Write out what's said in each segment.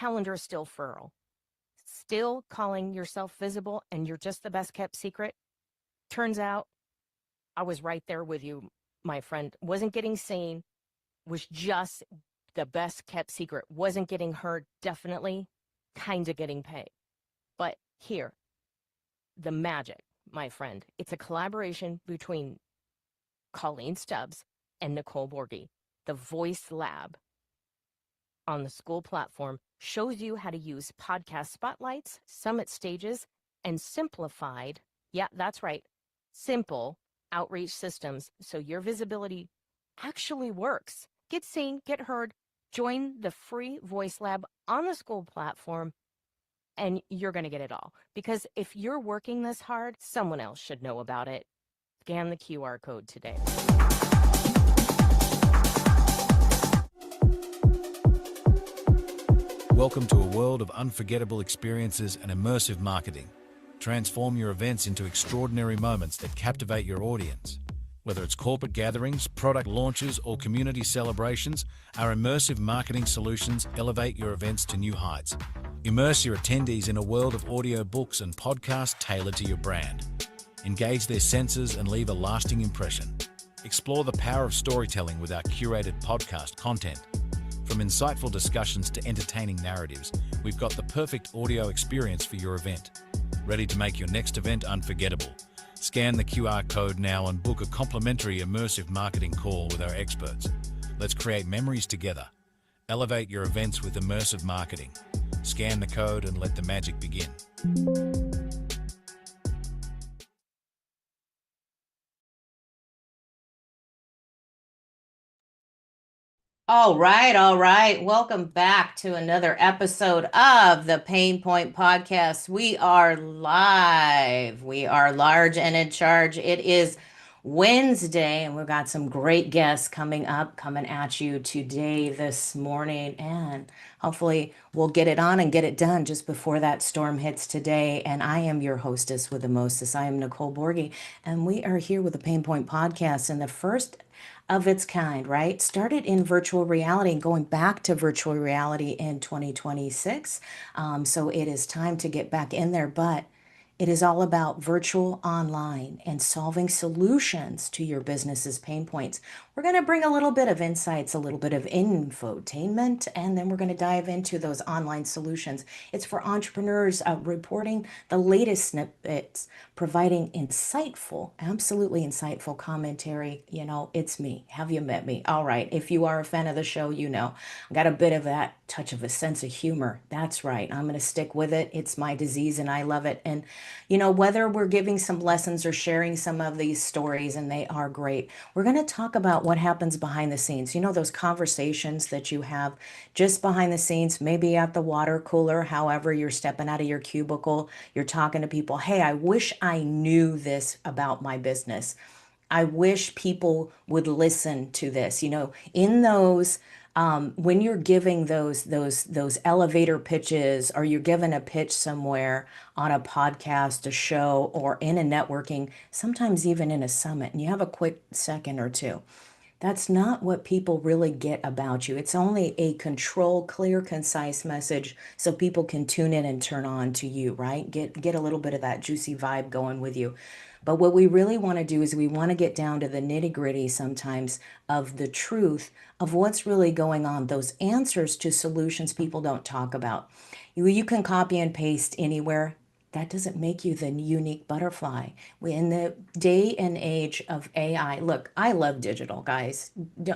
calendar is still furrow. Still calling yourself visible and you're just the best kept secret. Turns out I was right there with you, my friend. Wasn't getting seen, was just the best kept secret. Wasn't getting heard, definitely, kind of getting paid. But here, the magic, my friend. It's a collaboration between Colleen Stubbs and Nicole Borghi. The Voice Lab on the school platform shows you how to use podcast spotlights, summit stages, and simplified, yeah, that's right, simple outreach systems so your visibility actually works. Get seen, get heard, join the free Voice Lab on the school platform, and you're going to get it all. Because if you're working this hard, someone else should know about it. Scan the QR code today. Welcome to a world of unforgettable experiences and immersive marketing. Transform your events into extraordinary moments that captivate your audience. Whether it's corporate gatherings, product launches, or community celebrations, our immersive marketing solutions elevate your events to new heights. Immerse your attendees in a world of audiobooks and podcasts tailored to your brand. Engage their senses and leave a lasting impression. Explore the power of storytelling with our curated podcast content. From insightful discussions to entertaining narratives, we've got the perfect audio experience for your event. Ready to make your next event unforgettable? Scan the QR code now and book a complimentary immersive marketing call with our experts. Let's create memories together. Elevate your events with immersive marketing. Scan the code and let the magic begin. All right. Welcome back to another episode of the Pain Point Podcast. We are live. We are large and in charge. It is Wednesday, and we've got some great guests coming at you today, this morning, and hopefully we'll get it on and get it done just before that storm hits today. And I am your hostess with the mostest. I am Nicole Borghi, and we are here with the Pain Point Podcast, and the first of its kind, right? Started in virtual reality and going back to virtual reality in 2026. So it is time to get back in there, but it is all about virtual online and solving solutions to your business's pain points. We're going to bring a little bit of insights, a little bit of infotainment, and then we're going to dive into those online solutions. It's for entrepreneurs reporting the latest snippets, providing insightful, absolutely insightful commentary. You know, it's me. Have you met me? All right. If you are a fan of the show, you know, I got a bit of that touch of a sense of humor. That's right. I'm going to stick with it. It's my disease and I love it. And, you know, whether we're giving some lessons or sharing some of these stories, and they are great, we're going to talk about what happens behind the scenes. You know, those conversations that you have just behind the scenes, maybe at the water cooler, however, you're stepping out of your cubicle, you're talking to people. Hey, I wish I knew this about my business. I wish people would listen to this. You know, in those when you're giving those elevator pitches, or you're giving a pitch somewhere on a podcast, a show, or in a networking, sometimes even in a summit, and you have a quick second or two, that's not what people really get about you. It's only a controlled, clear, concise message so people can tune in and turn on to you, right? Get a little bit of that juicy vibe going with you. But what we really want to do is we want to get down to the nitty-gritty sometimes of the truth of what's really going on, those answers to solutions people don't talk about. You can copy and paste anywhere. That doesn't make you the unique butterfly. In the day and age of AI, look, I love digital, guys.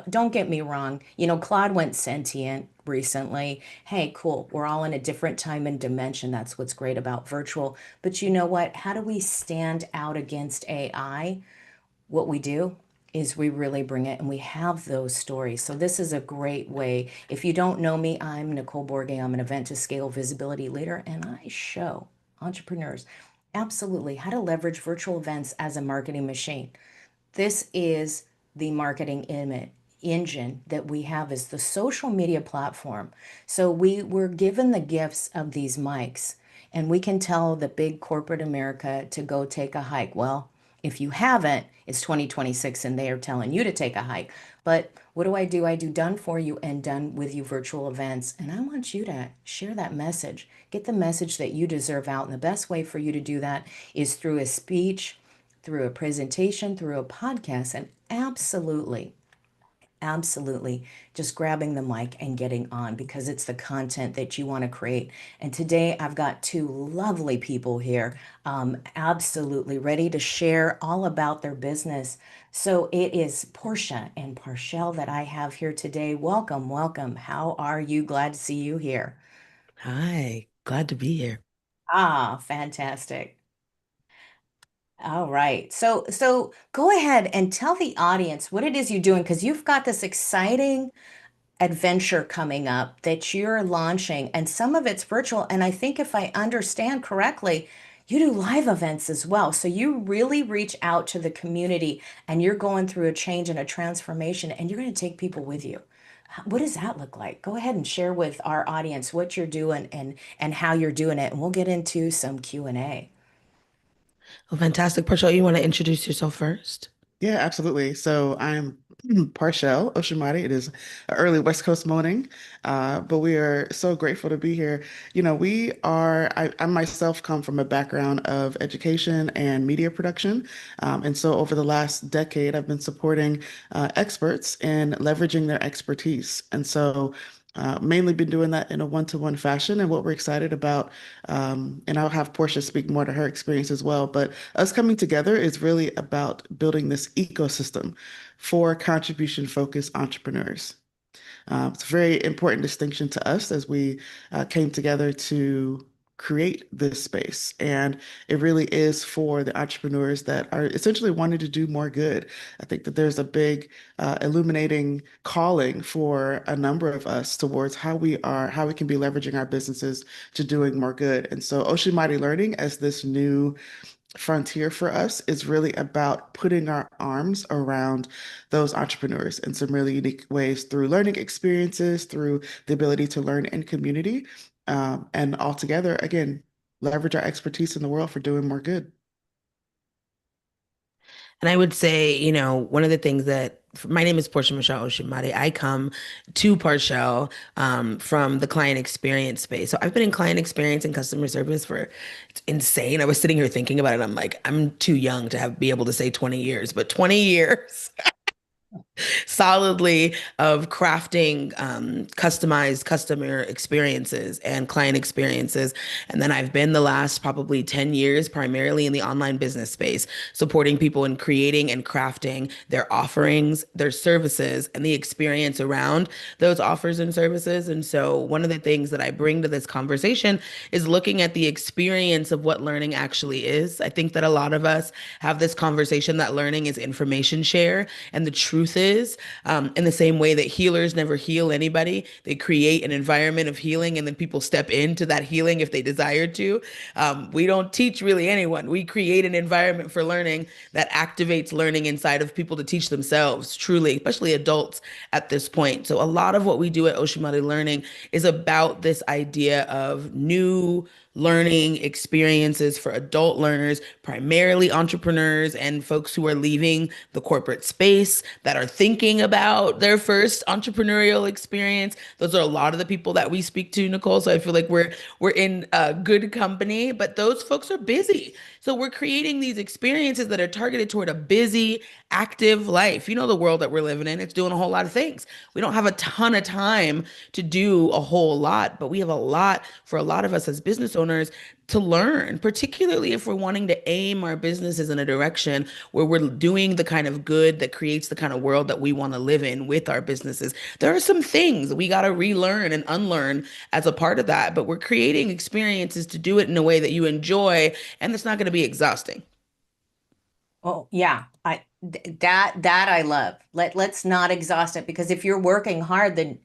Don't get me wrong. You know, Claude went sentient recently. Hey, cool. We're all in a different time and dimension. That's what's great about virtual. But you know what? How do we stand out against AI? What we do is we really bring it, and we have those stories. So this is a great way. If you don't know me, I'm Nicole Borghi. I'm an event to scale visibility leader, and I show entrepreneurs absolutely how to leverage virtual events as a marketing machine. This is the marketing engine that we have, is the social media platform. So we were given the gifts of these mics, and we can tell the big corporate America to go take a hike. Well, If you haven't, it's 2026 and they are telling you to take a hike. But what do? I do done for you and done with you virtual events. And I want you to share that message. Get the message that you deserve out. And the best way for you to do that is through a speech, through a presentation, through a podcast, and absolutely absolutely. Just grabbing the mic and getting on because it's the content that you want to create. And today I've got two lovely people here, absolutely ready to share all about their business. So it is Portia and Parshell that I have here today. Welcome, welcome. How are you? Glad to see you here. Hi, glad to be here. Ah, fantastic. All right. So go ahead and tell the audience what it is you're doing because you've got this exciting adventure coming up that you're launching, and some of it's virtual. And I think if I understand correctly, you do live events as well. So you really reach out to the community and you're going through a change and a transformation, and you're going to take people with you. What does that look like? Go ahead and share with our audience what you're doing and how you're doing it, and we'll get into some Q&A. Well, fantastic. Parshall, you want to introduce yourself first? Yeah, absolutely. So I'm Parshell Oshimari. It is an early West Coast morning, but we are so grateful to be here. I myself come from a background of education and media production. And so over the last decade, I've been supporting experts in leveraging their expertise. And so mainly been doing that in a one-to-one fashion. And what we're excited about, and I'll have Portia speak more to her experience as well, but us coming together is really about building this ecosystem for contribution-focused entrepreneurs. It's a very important distinction to us as we came together to create this space. And it really is for the entrepreneurs that are essentially wanting to do more good. I think that there's a big illuminating calling for a number of us towards how we can be leveraging our businesses to doing more good. And so Ocean Mighty Learning as this new frontier for us is really about putting our arms around those entrepreneurs in some really unique ways through learning experiences, through the ability to learn in community, and altogether, again, leverage our expertise in the world for doing more good. And I would say, one of the things that my name is Portia Michelle Oshimari. I come to Parshall from the client experience space. So I've been in client experience and customer service for, it's insane. I was sitting here thinking about it. I'm like, I'm too young to be able to say 20 years, but 20 years solidly of crafting customized customer experiences and client experiences. And then I've been the last probably 10 years primarily in the online business space, supporting people in creating and crafting their offerings, their services, and the experience around those offers and services. And so one of the things that I bring to this conversation is looking at the experience of what learning actually is. I think that a lot of us have this conversation that learning is information share, and the truth is, in the same way that healers never heal anybody, they create an environment of healing and then people step into that healing if they desire to. We don't teach really anyone. We create an environment for learning that activates learning inside of people to teach themselves, truly, especially adults at this point. So a lot of what we do at Oshimari Learning is about this idea of new learning experiences for adult learners, primarily entrepreneurs and folks who are leaving the corporate space that are thinking about their first entrepreneurial experience. Those are a lot of the people that we speak to, Nicole. So I feel like we're in good company, but those folks are busy. So we're creating these experiences that are targeted toward a busy, active life. You know, the world that we're living in, it's doing a whole lot of things. We don't have a ton of time to do a whole lot, but we have a lot for a lot of us as business owners to learn, particularly if we're wanting to aim our businesses in a direction where we're doing the kind of good that creates the kind of world that we want to live in with our businesses. There are some things we got to relearn and unlearn as a part of that, but we're creating experiences to do it in a way that you enjoy, and it's not going to be exhausting. Oh, yeah. That I love. Let's not exhaust it because if you're working hard, then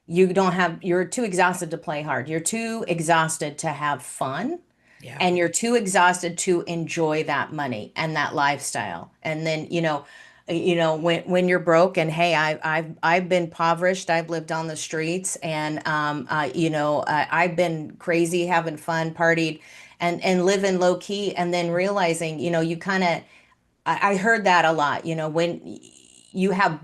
you're too exhausted to play hard. You're too exhausted to have fun, Yeah. and you're too exhausted to enjoy that money and that lifestyle. And then, when you're broke and hey, I've been impoverished, I've lived on the streets, and I've been crazy, having fun, partied, and living low key, and then realizing, you kind of I heard that a lot. When you have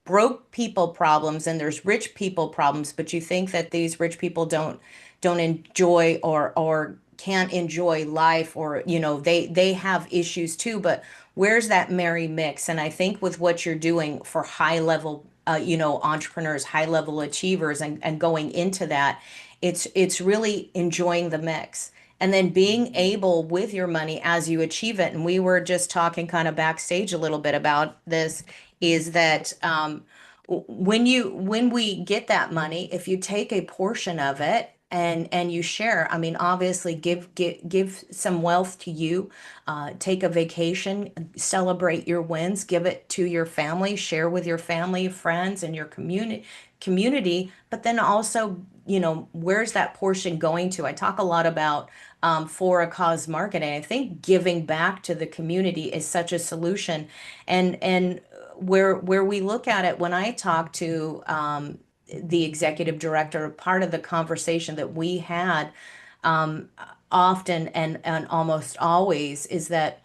broke people problems and there's rich people problems, but you think that these rich people don't enjoy or can't enjoy life, or they have issues too. But where's that merry mix? And I think with what you're doing for high level entrepreneurs, high level achievers, and going into that, it's really enjoying the mix and then being able with your money as you achieve it. And we were just talking kind of backstage a little bit about this, is that when we get that money, if you take a portion of it and you share, I mean, obviously give some wealth to you, take a vacation, celebrate your wins, give it to your family, share with your family, friends, and your community. But then also, where's that portion going to? I talk a lot about for a cause marketing. I think giving back to the community is such a solution, and where we look at it, when I talk to the executive director, part of the conversation that we had um, often and almost always is that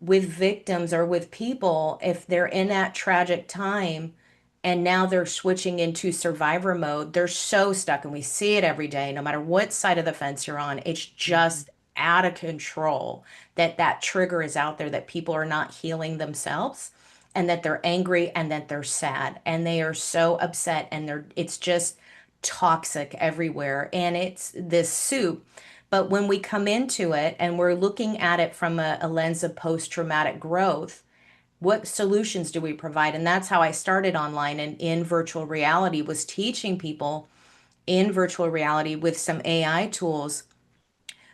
with victims or with people, if they're in that tragic time and now they're switching into survivor mode, they're so stuck. And we see it every day, no matter what side of the fence you're on. It's just out of control that trigger is out there, that people are not healing themselves, and that they're angry and that they're sad and they are so upset, and it's just toxic everywhere. And it's this soup. But when we come into it and we're looking at it from a lens of post-traumatic growth, what solutions do we provide? And that's how I started online and in virtual reality, was teaching people in virtual reality with some AI tools,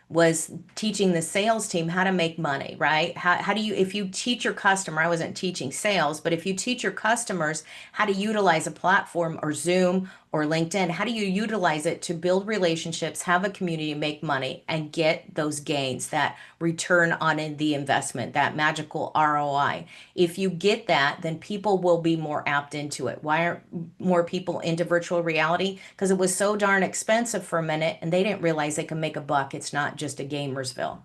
was teaching the sales team how to make money, right? How do you, if you teach your customer, I wasn't teaching sales, but if you teach your customers how to utilize a platform or Zoom or LinkedIn, how do you utilize it to build relationships, have a community, make money, and get those gains, that return on the investment, that magical ROI? If you get that, then people will be more apt into it. Why aren't more people into virtual reality? Because it was so darn expensive for a minute and they didn't realize they can make a buck. It's not just a gamersville.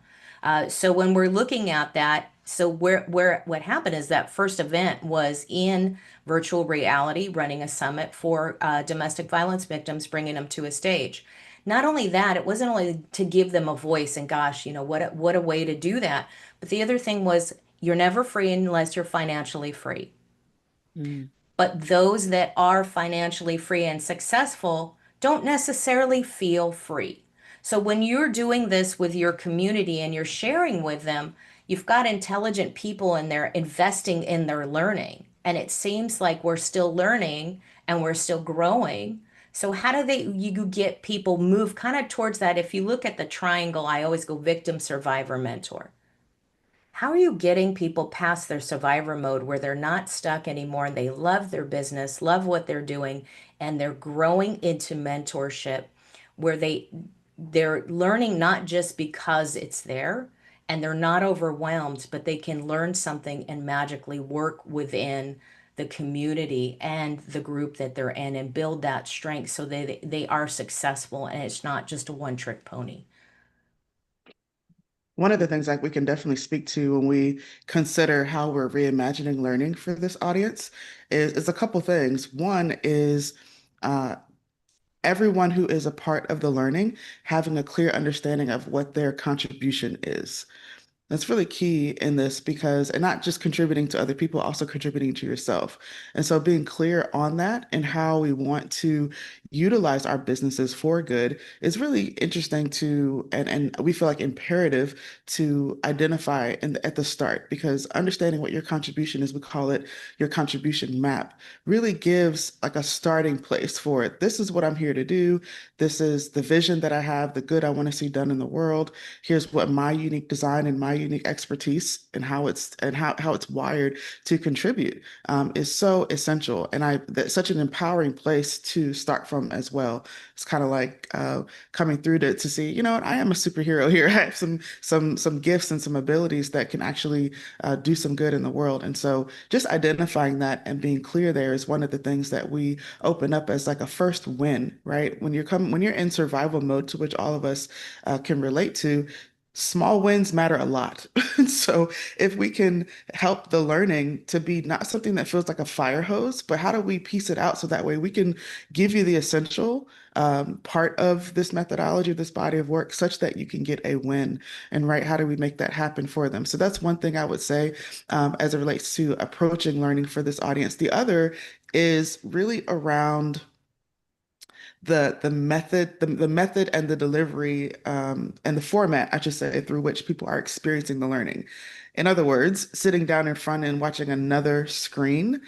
So when we're looking at that, so where what happened is that first event was in virtual reality, running a summit for domestic violence victims, bringing them to a stage. Not only that, it wasn't only to give them a voice, and gosh, what a way to do that. But the other thing was, you're never free unless you're financially free. Mm. But those that are financially free and successful don't necessarily feel free. So when you're doing this with your community and you're sharing with them, you've got intelligent people in there investing in their learning. And it seems like we're still learning and we're still growing. So how do you get people move kind of towards that? If you look at the triangle, I always go victim, survivor, mentor. How are you getting people past their survivor mode where they're not stuck anymore and they love their business, love what they're doing, and they're growing into mentorship where they're learning not just because it's there and they're not overwhelmed, but they can learn something and magically work within the community and the group that they're in and build that strength so they are successful and it's not just a one-trick pony. One of the things like we can definitely speak to when we consider how we're reimagining learning for this audience is a couple things. One is uh, everyone who is a part of the learning having a clear understanding of what their contribution is. That's really key in this because, and not just contributing to other people, also contributing to yourself. And so being clear on that and how we want to utilize our businesses for good is really interesting to, and we feel like imperative to identify at the start, because understanding what your contribution is, we call it your contribution map, really gives like a starting place for it. This is what I'm here to do. This is the vision that I have, the good I want to see done in the world. Here's what my unique design and my unique expertise and how it's wired to contribute is so essential. And that's such an empowering place to start from as well. It's kind of like coming through to see, what, I am a superhero here. I have some gifts and some abilities that can actually do some good in the world. And so just identifying that and being clear there is one of the things that we open up as like a first win, right? When you're in survival mode, to which all of us can relate to, small wins matter a lot. So if we can help the learning to be not something that feels like a fire hose, but how do we piece it out so that way we can give you the essential part of this methodology, this body of work, such that you can get a win. And right, how do we make that happen for them? So that's one thing I would say as it relates to approaching learning for this audience. The other is really around the method and the delivery and the format, I should say, through which people are experiencing the learning. In other words, sitting down in front and watching another screen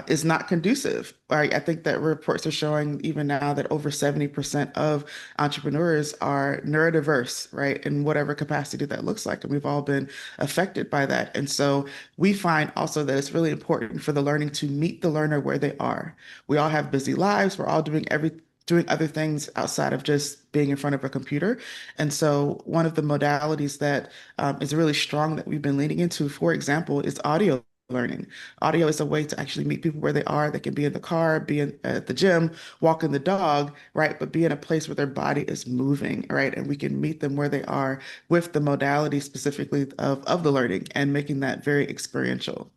is not conducive. Right? I think that reports are showing even now that over 70% of entrepreneurs are neurodiverse, right, in whatever capacity that looks like. And we've all been affected by that. And so we find also that it's really important for the learning to meet the learner where they are. We all have busy lives. We're all doing other things outside of just being in front of a computer. And so one of the modalities that is really strong that we've been leaning into, for example, is audio learning. Audio is a way to actually meet people where they are. They can be in the car, at the gym, walking the dog, right? But be in a place where their body is moving, right? And we can meet them where they are with the modality specifically of the learning and making that very experiential.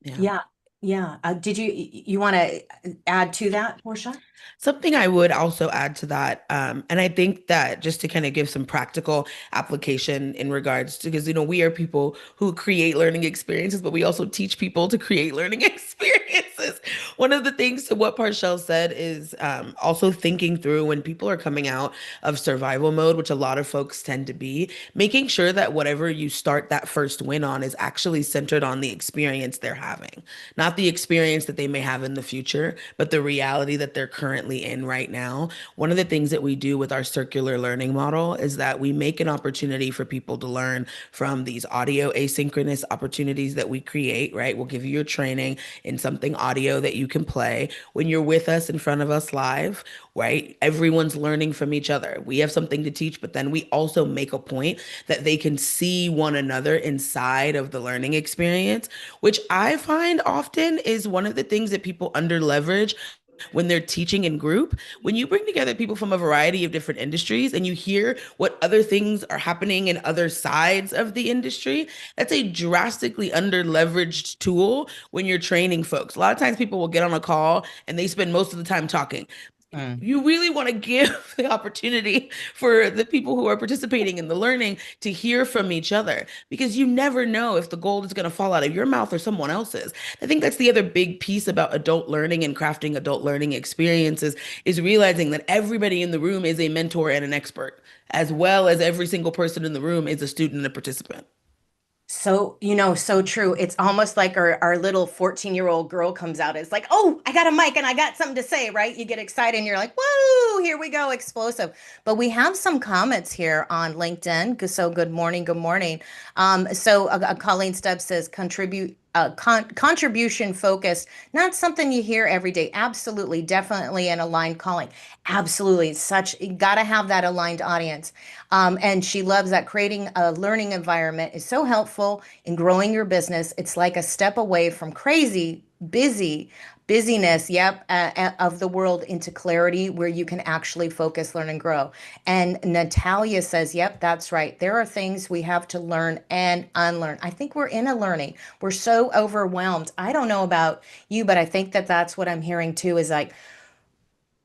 Yeah. Yeah. Yeah. Did you want to add to that, Portia? Something I would also add to that, and I think that just to kind of give some practical application in regards to, because, we are people who create learning experiences, but we also teach people to create learning experiences. One of the things to what Parshell said is also thinking through when people are coming out of survival mode, which a lot of folks tend to be, making sure that whatever you start that first win on is actually centered on the experience they're having, not the experience that they may have in the future, but the reality that they're currently in right now. One of the things that we do with our circular learning model is that we make an opportunity for people to learn from these audio asynchronous opportunities that we create, right? We'll give you your training in something audio that you can play. When you're with us in front of us live, right? Everyone's learning from each other. We have something to teach, but then we also make a point that they can see one another inside of the learning experience, which I find often is one of the things that people under leverage when they're teaching in group. When you bring together people from a variety of different industries and you hear what other things are happening in other sides of the industry, that's a drastically under leveraged tool when you're training folks. A lot of times people will get on a call and they spend most of the time talking. Mm. You really want to give the opportunity for the people who are participating in the learning to hear from each other, because you never know if the gold is going to fall out of your mouth or someone else's. I think that's the other big piece about adult learning and crafting adult learning experiences is realizing that everybody in the room is a mentor and an expert, as well as every single person in the room is a student and a participant. So, so true. It's almost like our little 14-year-old girl comes out. It's like, oh, I got a mic and I got something to say, right? You get excited and you're like, whoa, here we go, explosive. But we have some comments here on LinkedIn. So good morning, good morning. Colleen Stubbs says, contribution focused, not something you hear every day. Absolutely, definitely an aligned calling. Absolutely, such you got to have that aligned audience. And she loves that creating a learning environment is so helpful in growing your business. It's like a step away from crazy, busyness, yep, of the world into clarity where you can actually focus, learn, and grow. And Natalia says, yep, that's right. There are things we have to learn and unlearn. I think we're in a learning. We're so overwhelmed. I don't know about you, but I think that that's what I'm hearing too is like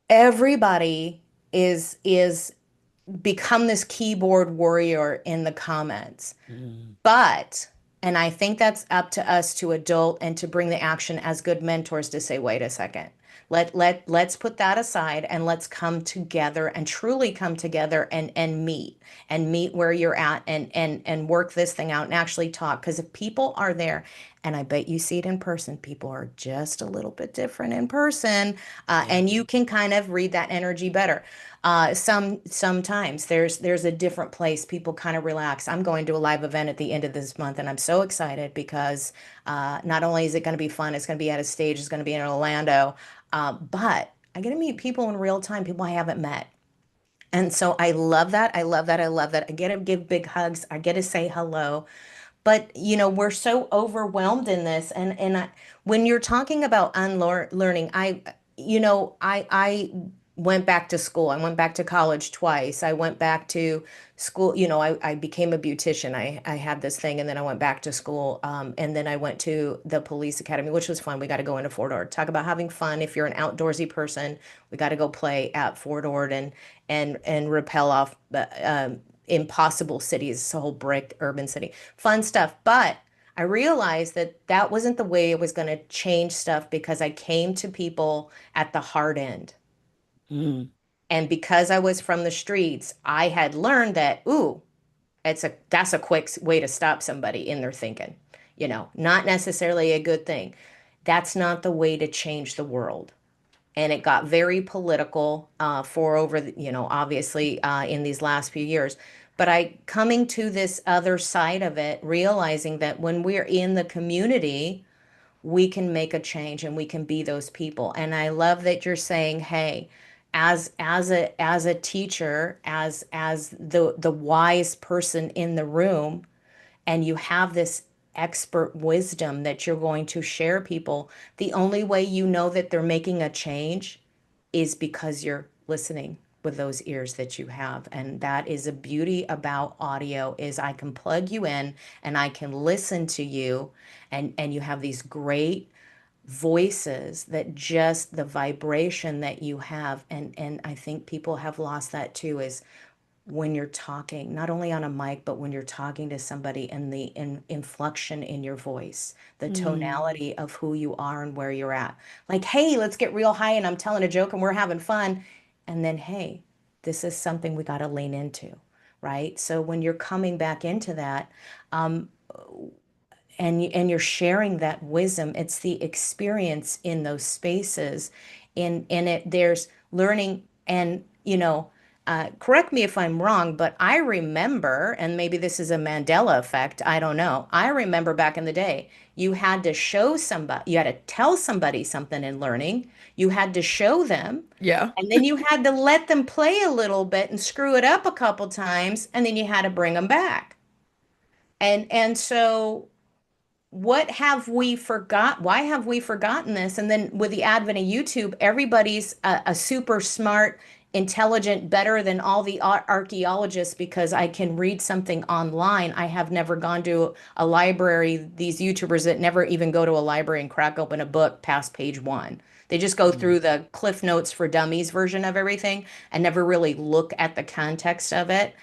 everybody is become this keyboard warrior in the comments. Mm. But, and I think that's up to us to adult and to bring the action as good mentors to say, wait a second. Let's put that aside and let's come together and truly come together and meet where you're at and work this thing out and actually talk. Because if people are there, and I bet you see it in person, people are just a little bit different in person, Yeah. and you can kind of read that energy better. Sometimes there's a different place people kind of relax. I'm going to a live event at the end of this month, and I'm so excited because not only is it going to be fun, it's going to be at a stage, it's going to be in Orlando, but I get to meet people in real time, people I haven't met. And so I love that. I love that. I love that. I get to give big hugs. I get to say hello. But we're so overwhelmed in this, when you're talking about unlearning, I went back to school. I went back to college twice. I went back to school. I became a beautician. I had this thing, and then I went back to school. And then I went to the police academy, which was fun. We got to go into Fort Ord. Talk about having fun. If you're an outdoorsy person, we got to go play at Fort Ord and repel off the impossible cities. It's a whole brick urban city. Fun stuff. But I realized that that wasn't the way it was going to change stuff because I came to people at the hard end. Mm. And because I was from the streets, I had learned that, ooh, that's a quick way to stop somebody in their thinking. Not necessarily a good thing. That's not the way to change the world. And it got very political for over, obviously in these last few years. But I coming to this other side of it, realizing that when we're in the community, we can make a change and we can be those people. And I love that you're saying, hey, as a teacher, as the wise person in the room, and you have this expert wisdom that you're going to share people, the only way you know that they're making a change is because you're listening with those ears that you have. And that is a beauty about audio, is I can plug you in and I can listen to you, and you have these great voices that just the vibration that you have. And I think people have lost that too, is when you're talking, not only on a mic, but when you're talking to somebody, and the inflection in your voice, the Mm. tonality of who you are and where you're at. Like, hey, let's get real high and I'm telling a joke and we're having fun. And then, hey, this is something we got to lean into, right? So when you're coming back into that, um, and you're sharing that wisdom, it's the experience in those spaces. In it, there's learning. And correct me if I'm wrong, but I remember, and maybe this is a Mandela effect, I don't know, I remember back in the day, you had to show somebody, you had to tell somebody something in learning, you had to show them, Yeah. and then you had to let them play a little bit and screw it up a couple times, and then you had to bring them back. And so what have we forgot? Why have we forgotten this? And then with the advent of YouTube, everybody's a super smart, intelligent, better than all the archaeologists because I can read something online. I have never gone to a library. These YouTubers that never even go to a library and crack open a book past page one. They just go Mm. through the Cliff Notes for Dummies version of everything and never really look at the context of it.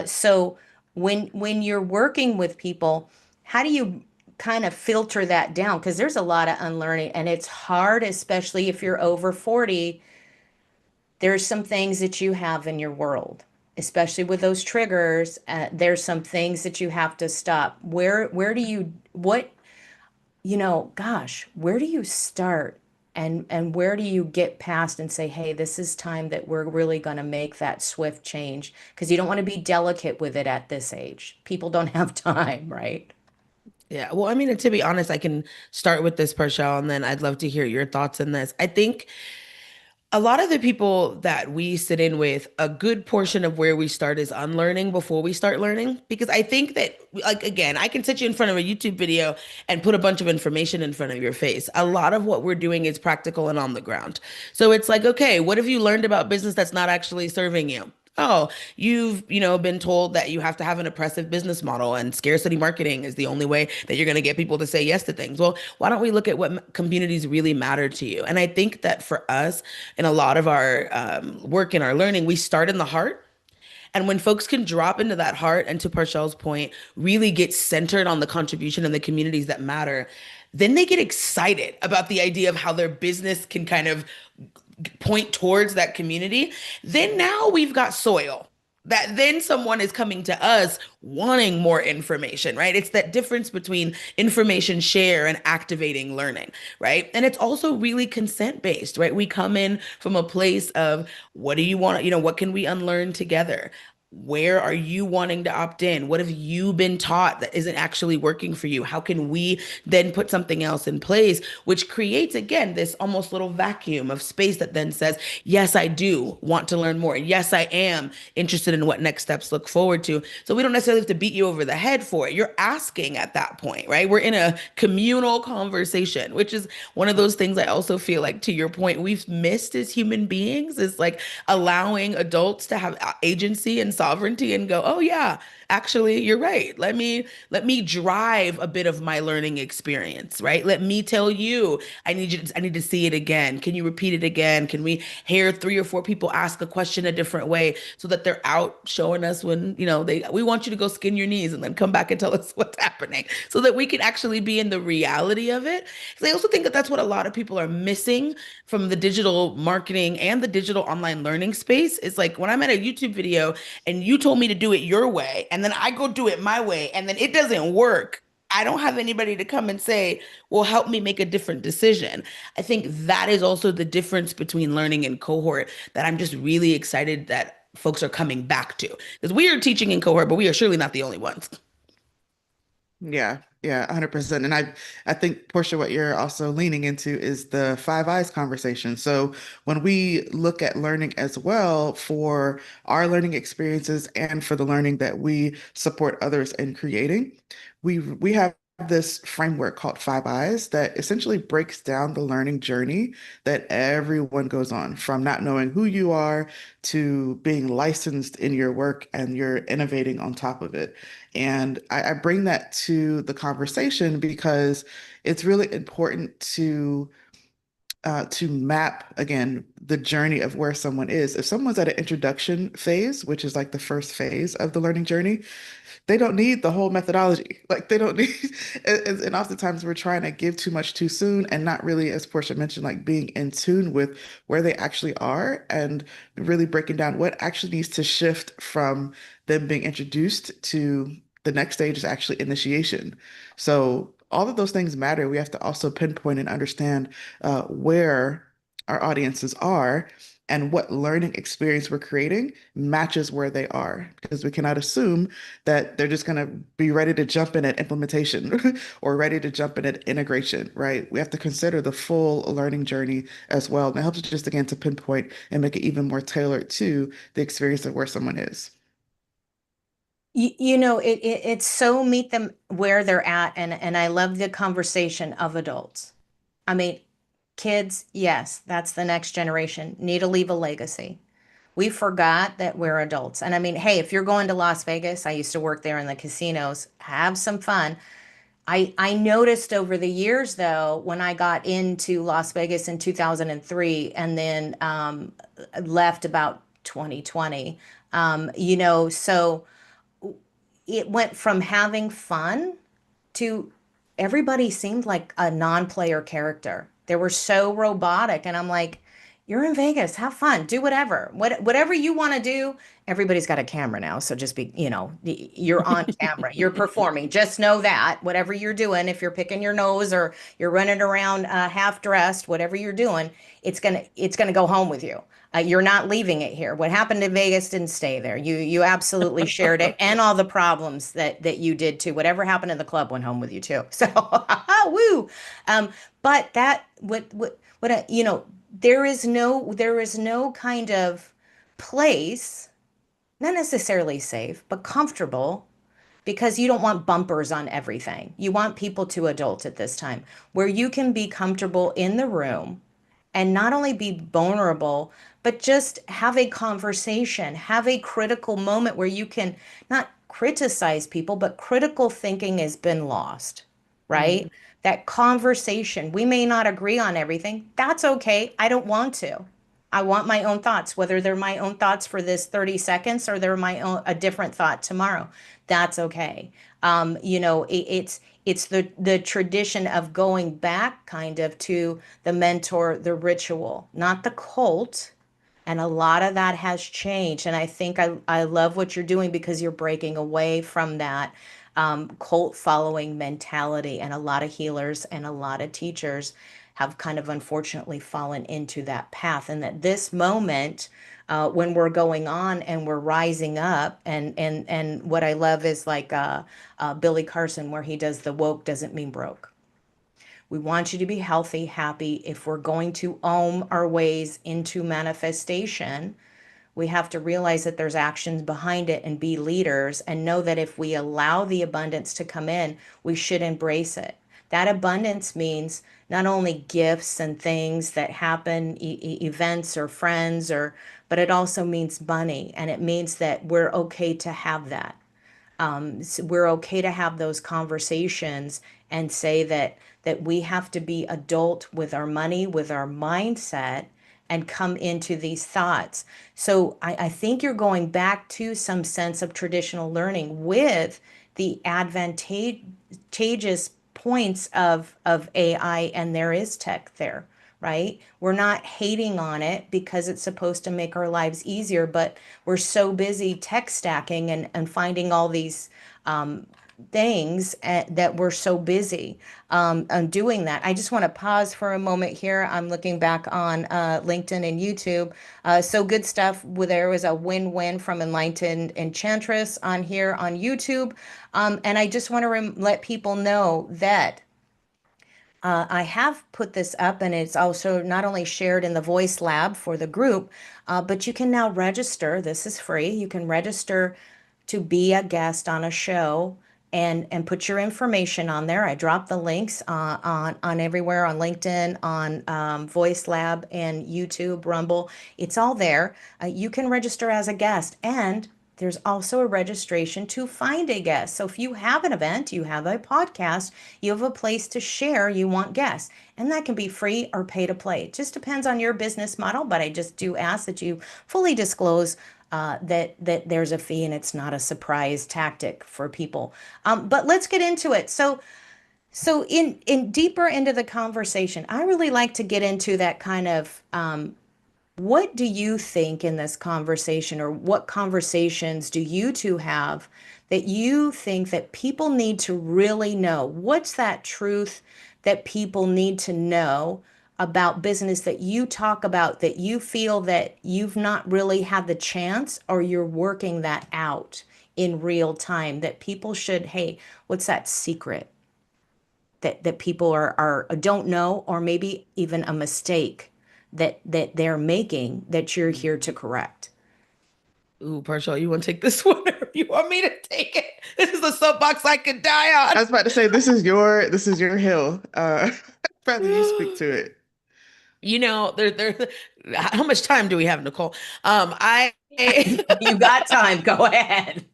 So when you're working with people, how do you kind of filter that down? Because there's a lot of unlearning and it's hard, especially if you're over 40. There's some things that you have in your world, especially with those triggers. There's some things that you have to stop. Where do you, what, gosh, where do you start? And where do you get past and say, hey, this is time that we're really going to make that swift change? Because you don't want to be delicate with it at this age. People don't have time, right? Yeah. Well, I mean, to be honest, I can start with this, Parshell, and then I'd love to hear your thoughts on this. I think a lot of the people that we sit in with, a good portion of where we start is unlearning before we start learning. Because I think that, like, again, I can sit you in front of a YouTube video and put a bunch of information in front of your face. A lot of what we're doing is practical and on the ground. So it's like, okay, what have you learned about business that's not actually serving you? Oh, you've, been told that you have to have an oppressive business model and scarcity marketing is the only way that you're going to get people to say yes to things. Well, why don't we look at what communities really matter to you? And I think that for us, in a lot of our work and our learning, we start in the heart. And when folks can drop into that heart and to Parshell's point, really get centered on the contribution and the communities that matter, then they get excited about the idea of how their business can kind of point towards that community. Then now we've got soil that then someone is coming to us wanting more information, right? It's that difference between information share and activating learning, right? And it's also really consent based, right? We come in from a place of what do you want, what can we unlearn together? Where are you wanting to opt in? What have you been taught that isn't actually working for you? How can we then put something else in place, which creates, again, this almost little vacuum of space that then says, yes, I do want to learn more. Yes, I am interested in what next steps look forward to. So we don't necessarily have to beat you over the head for it. You're asking at that point, right? We're in a communal conversation, which is one of those things I also feel like, to your point, we've missed as human beings, is like allowing adults to have agency and sovereignty and go, oh yeah, actually you're right. Let me drive a bit of my learning experience, right? Let me tell you, I need to see it again. Can you repeat it again? Can we hear three or four people ask a question a different way so that they're out showing us when, we want you to go skin your knees and then come back and tell us what's happening so that we can actually be in the reality of it. Because I also think that that's what a lot of people are missing from the digital marketing and the digital online learning space. Is like when I'm at a YouTube video and you told me to do it your way, and then I go do it my way, and then it doesn't work. I don't have anybody to come and say, well, help me make a different decision. I think that is also the difference between learning and cohort that I'm just really excited that folks are coming back to. Because we are teaching in cohort, but we are surely not the only ones. Yeah, yeah, 100%. And I think, Portia, what you're also leaning into is the Five Eyes conversation. So when we look at learning as well for our learning experiences and for the learning that we support others in creating, we have this framework called Five Eyes that essentially breaks down the learning journey that everyone goes on, from not knowing who you are to being licensed in your work and you're innovating on top of it. And I bring that to the conversation because it's really important to map again the journey of where someone is. If someone's at an introduction phase, which is like the first phase of the learning journey, they don't need the whole methodology. Like they don't need, and oftentimes we're trying to give too much too soon and not really, as Portia mentioned, like being in tune with where they actually are and really breaking down what actually needs to shift from them being introduced to the next stage is actually initiation. So all of those things matter. We have to also pinpoint and understand where our audiences are and what learning experience we're creating matches where they are, because we cannot assume that they're just going to be ready to jump in at implementation or ready to jump in at integration, right? We have to consider the full learning journey as well. And it helps us just again to pinpoint and make it even more tailored to the experience of where someone is. It's so meet them where they're at, and I love the conversation of adults. I mean, kids, yes, that's the next generation. Need to leave a legacy. We forgot that we're adults. And I mean, hey, if you're going to Las Vegas, I used to work there in the casinos, have some fun. I noticed over the years though, when I got into Las Vegas in 2003 and then left about 2020, so it went from having fun to everybody seemed like a non-player character. They were so robotic, and I'm like, "You're in Vegas, have fun, do whatever, whatever you want to do." Everybody's got a camera now, so just be, you're on camera, you're performing. Just know that whatever you're doing, if you're picking your nose or you're running around half dressed, whatever you're doing, it's gonna go home with you. You're not leaving it here. What happened in Vegas didn't stay there. You absolutely shared it, and all the problems that you did too. Whatever happened in the club went home with you too. So, woo. But that what there is no kind of place, not necessarily safe, but comfortable, because you don't want bumpers on everything. You want people to adult at this time where you can be comfortable in the room and not only be vulnerable, but just have a conversation, have a critical moment where you can not criticize people, but critical thinking has been lost, Mhm. right? That conversation, we may not agree on everything. That's okay. I don't want to. I want my own thoughts, whether they're my own thoughts for this 30 seconds or they're my own a different thought tomorrow. That's okay. It's the tradition of going back kind of to the mentor, the ritual, not the cult. And a lot of that has changed. And I think I love what you're doing because you're breaking away from that cult following mentality. And a lot of healers and a lot of teachers have kind of unfortunately fallen into that path. And that this moment when we're going on and we're rising up. And what I love is like Billy Carson, where he does the woke doesn't mean broke. We want you to be healthy, happy. If we're going to own our ways into manifestation, we have to realize that there's actions behind it and be leaders and know that if we allow the abundance to come in, we should embrace it. That abundance means not only gifts and things that happen, events or friends, but it also means money, and it means that we're okay to have that. So we're okay to have those conversations and say that we have to be adult with our money, with our mindset, and come into these thoughts. So I think you're going back to some sense of traditional learning with the advantageous points of AI, and there is tech there, right? We're not hating on it because it's supposed to make our lives easier, but we're so busy tech stacking and finding all these things that we're so busy on doing that. I just want to pause for a moment here. I'm looking back on LinkedIn and YouTube. So good stuff. There was a win-win from Enlightened Enchantress on here on YouTube. And I just want to let people know that I have put this up, and it's also not only shared in the Voice Lab for the group, but you can now register. This is free. You can register to be a guest on a show and put your information on there. I drop the links on everywhere, on LinkedIn, on Voice Lab, and YouTube, Rumble. It's all there. You can register as a guest, and there's also a registration to find a guest. So if you have an event, you have a podcast, you have a place to share, you want guests, and that can be free or pay to play. It just depends on your business model, but I just do ask that you fully disclose that there's a fee and it's not a surprise tactic for people. But let's get into it. So in deeper into the conversation, I really like to get into that kind of what do you think in this conversation, or what conversations do you two have that you think that people need to really know? What's that truth that people need to know about business that you talk about that you feel that you've not really had the chance, or you're working that out in real time, that people should, hey, what's that secret that people are don't know, or maybe even a mistake that they're making that you're here to correct? Ooh, Parshall, you want to take this one, or you want me to take it? This is a soapbox I could die I was about to say this is your hill. Rather you speak on. to it. There. How much time do we have, Nicole? I You got time, go ahead.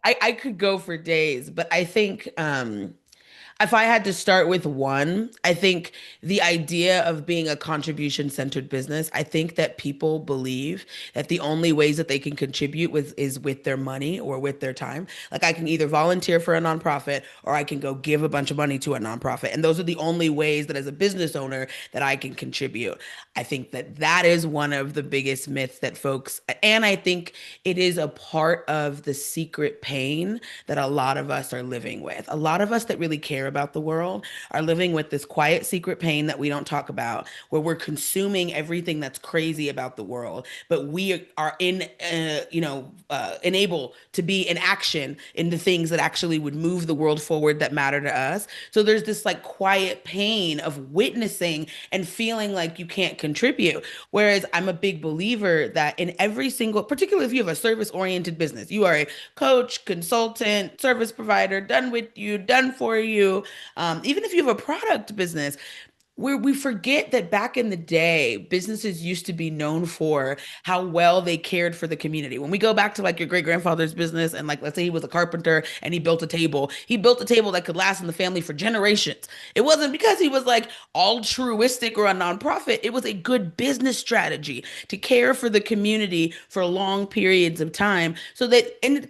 I could go for days, but I think if I had to start with one, I think the idea of being a contribution centered business, I think that people believe that the only ways that they can contribute is with their money or with their time. Like, I can either volunteer for a nonprofit, or I can go give a bunch of money to a nonprofit. And those are the only ways that, as a business owner, that I can contribute. I think that that is one of the biggest myths that folks, and I think it is a part of the secret pain that a lot of us are living with. A lot of us that really care about the world are living with this quiet secret pain that we don't talk about, where we're consuming everything that's crazy about the world, but we are unable to be in action in the things that actually would move the world forward, that matter to us. So there's this like quiet pain of witnessing and feeling like you can't contribute. Whereas I'm a big believer that in every single, particularly if you have a service oriented business, you are a coach, consultant, service provider, done with you, done for you. Even if you have a product business, where we forget that back in the day, businesses used to be known for how well they cared for the community. When we go back to like your great grandfather's business, and like, let's say he was a carpenter and he built a table that could last in the family for generations. It wasn't because he was like altruistic or a nonprofit. It was a good business strategy to care for the community for long periods of time. So that, and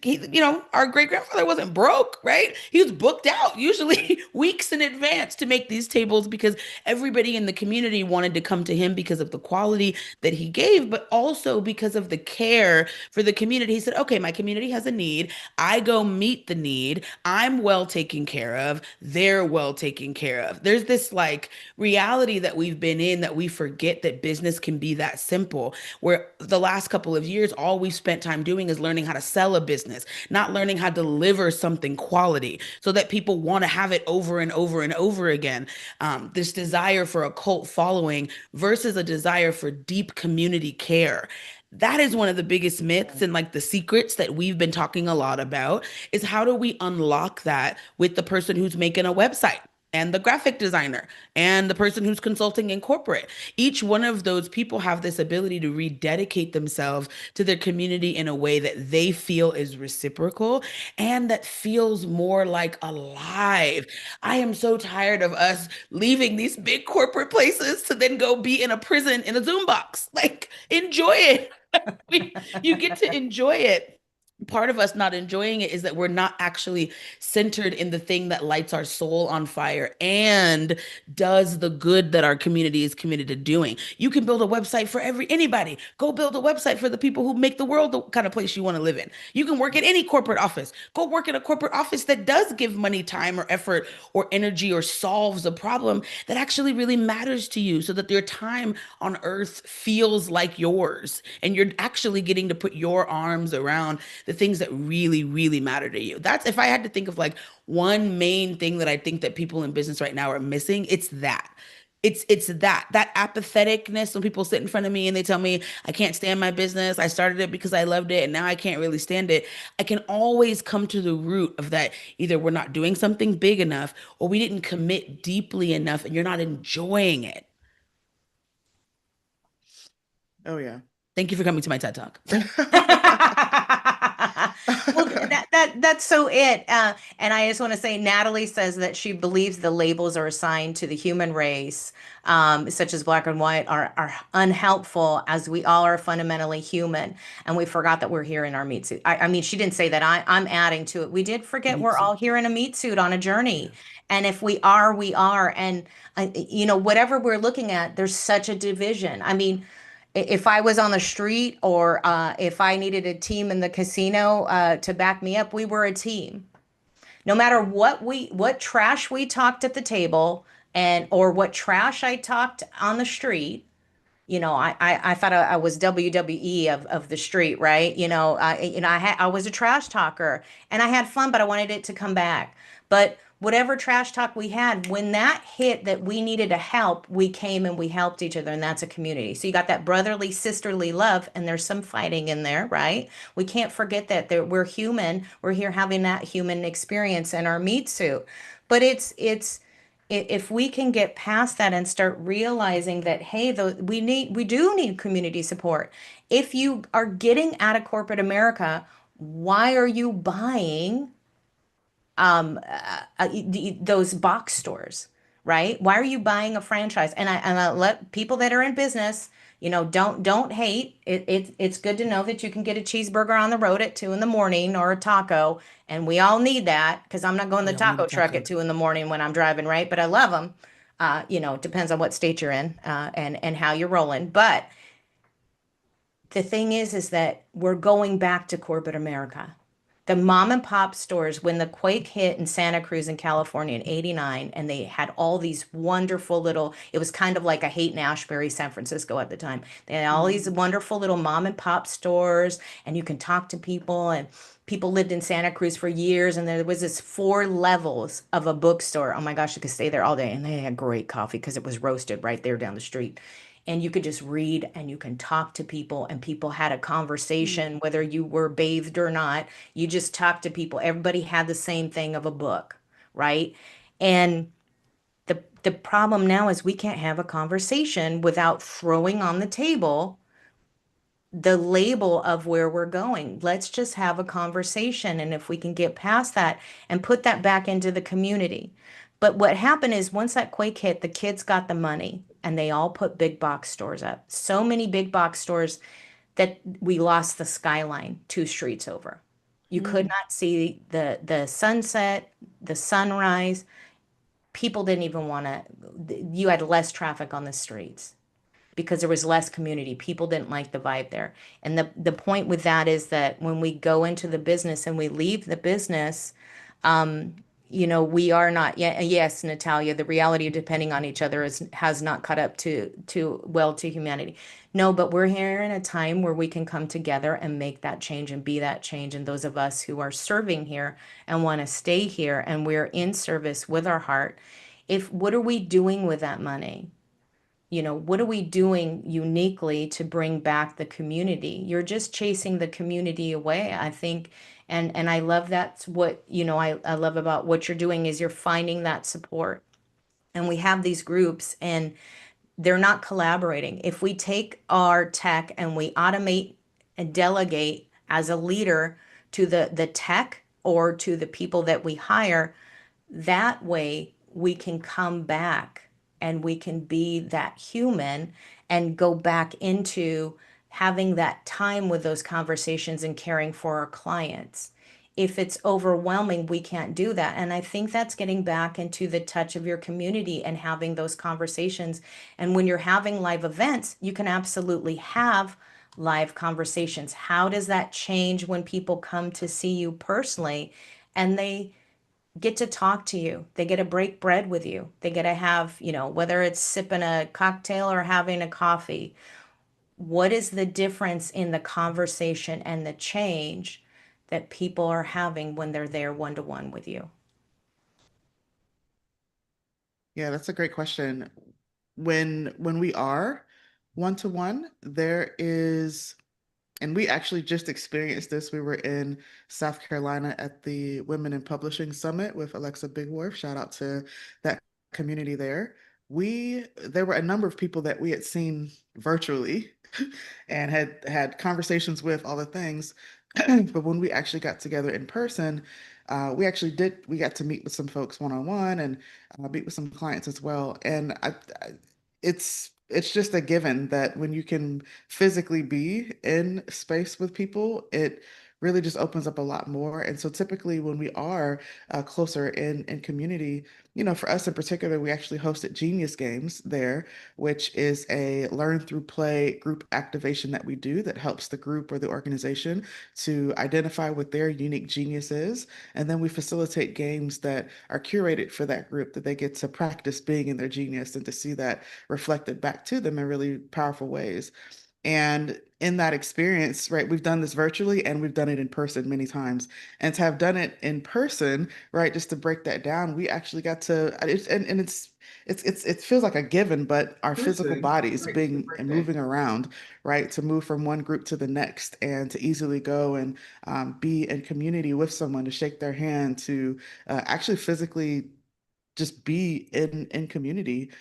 our great grandfather wasn't broke, right? He was booked out usually weeks in advance to make these tables, because everybody in the community wanted to come to him because of the quality that he gave, but also because of the care for the community. He said, okay, my community has a need. I go meet the need. I'm well taken care of. They're well taken care of. There's this like reality that we've been in that we forget that business can be that simple, where the last couple of years, all we've spent time doing is learning how to sell a business, not learning how to deliver something quality so that people want to have it over and over and over again. This desire for a cult following versus a desire for deep community care. That is one of the biggest myths and like the secrets that we've been talking a lot about is how do we unlock that with the person who's making a website and the graphic designer and the person who's consulting in corporate. Each one of those people have this ability to rededicate themselves to their community in a way that they feel is reciprocal and that feels more like alive. I am so tired of us leaving these big corporate places to then go be in a prison in a Zoom box. Like, enjoy it. You get to enjoy it. Part of us not enjoying it is that we're not actually centered in the thing that lights our soul on fire and does the good that our community is committed to doing. You can build a website for anybody. Go build a website for the people who make the world the kind of place you want to live in. You can work at any corporate office. Go work at a corporate office that does give money, time, or effort or energy or solves a problem that actually really matters to you so that your time on earth feels like yours and you're actually getting to put your arms around the things that really, really matter to you. That's if I had to think of like one main thing that I think that people in business right now are missing, it's that. It's that apatheticness when people sit in front of me and they tell me I can't stand my business. I started it because I loved it and now I can't really stand it. I can always come to the root of that. Either we're not doing something big enough or we didn't commit deeply enough and you're not enjoying it. Oh yeah. Thank you for coming to my TED Talk. Well, that's so it. And I just want to say, Natalie says that she believes the labels are assigned to the human race, such as black and white, are unhelpful as we all are fundamentally human. And we forgot that we're here in our meat suit. I mean, she didn't say that. I'm adding to it. We did forget Me we're too. all here in a meat suit on a journey. And if we are, we are. And, whatever we're looking at, there's such a division. I mean, if I was on the street or if I needed a team in the casino to back me up, we were a team. No matter what trash we talked at the table and or what trash I talked on the street, I thought I was WWE of the street, right? I was a trash talker and I had fun, but I wanted it to come back. But whatever trash talk we had, when that hit that we needed a help, we came and we helped each other, and that's a community. So you got that brotherly, sisterly love, and there's some fighting in there, right? We can't forget that we're human. We're here having that human experience in our meat suit. But if we can get past that and start realizing that hey, we do need community support. If you are getting out of corporate America, why are you buying those box stores, right? Why are you buying a franchise? And I let people that are in business, don't hate. It's good to know that you can get a cheeseburger on the road at 2 in the morning or a taco, and we all need that because I'm not going to We the all need a taco truck taco. at 2 in the morning when I'm driving, right? But I love them. It depends on what state you're in and how you're rolling. But the thing is that we're going back to corporate America. The mom and pop stores, when the quake hit in Santa Cruz in California in '89, and they had all these wonderful little, it was kind of like a Haight Ashbury, San Francisco at the time. They had all these Mhm. wonderful little mom and pop stores, and you can talk to people, and people lived in Santa Cruz for years, and there was this 4 levels of a bookstore. Oh my gosh, you could stay there all day, and they had great coffee because it was roasted right there down the street, and you could just read and you can talk to people and people had a conversation whether you were bathed or not. You just talked to people, everybody had the same thing of a book, right? And the problem now is we can't have a conversation without throwing on the table the label of where we're going. Let's just have a conversation. And if we can get past that and put that back into the community. But what happened is once that quake hit, the kids got the money and they all put big box stores up. So many big box stores that we lost the skyline 2 streets over. You could Mm. not see the sunset, the sunrise. people didn't even want to, you had less traffic on the streets because there was less community. People didn't like the vibe there. And the point with that is that when we go into the business and we leave the business, we are not yet. Yes, Natalia, the reality of depending on each other has not caught up to humanity. No, but we're here in a time where we can come together and make that change and be that change. And those of us who are serving here and want to stay here and we're in service with our heart, if what are we doing with that money? What are we doing uniquely to bring back the community? You're just chasing the community away, I think. And I love that's what, I love about what you're doing is you're finding that support. And we have these groups and they're not collaborating. If we take our tech and we automate and delegate as a leader to the tech or to the people that we hire, that way we can come back and we can be that human and go back into having that time with those conversations and caring for our clients. If it's overwhelming, we can't do that. And I think that's getting back into the touch of your community and having those conversations. And when you're having live events, you can absolutely have live conversations. How does that change when people come to see you personally and they get to talk to you? They get to break bread with you. They get to have, whether it's sipping a cocktail or having a coffee. What is the difference in the conversation and the change that people are having when they're there one to one with you? Yeah, that's a great question. When we are one to one, there is, and we actually just experienced this. We were in South Carolina at the Women in Publishing Summit with Alexa Bigworth. Shout out to that community there. There were a number of people that we had seen virtually and had conversations with, all the things. But when we actually got together in person, we got to meet with some folks one on one and meet with some clients as well. And it's just a given that when you can physically be in space with people, it really just opens up a lot more. And so typically when we are closer in community, for us in particular, we actually hosted Genius Games there, which is a learn through play group activation that we do that helps the group or the organization to identify what their unique genius is. And then we facilitate games that are curated for that group that they get to practice being in their genius and to see that reflected back to them in really powerful ways. And in that experience, right, we've done this virtually and we've done it in person many times. And to have done it in person, right, just to break that down, we actually got to, and it feels like a given, but our physical bodies being and moving around, right, to move from one group to the next and to easily go and be in community with someone, to shake their hand, to actually physically just be in community,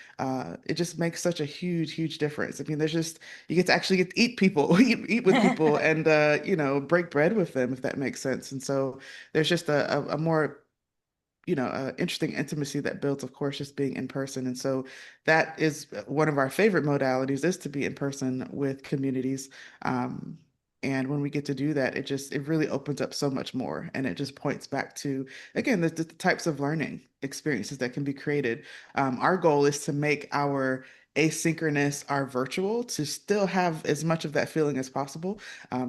it just makes such a huge difference. I mean, there's just, you get to actually get to eat people, eat with people, and break bread with them, if that makes sense. And so there's just a more interesting intimacy that builds, of course, just being in person. And so that is one of our favorite modalities, is to be in person with communities. Um, and when we get to do that, it really opens up so much more. And it just points back to, again, the types of learning experiences that can be created. Our goal is to make our asynchronous, our virtual, to still have as much of that feeling as possible.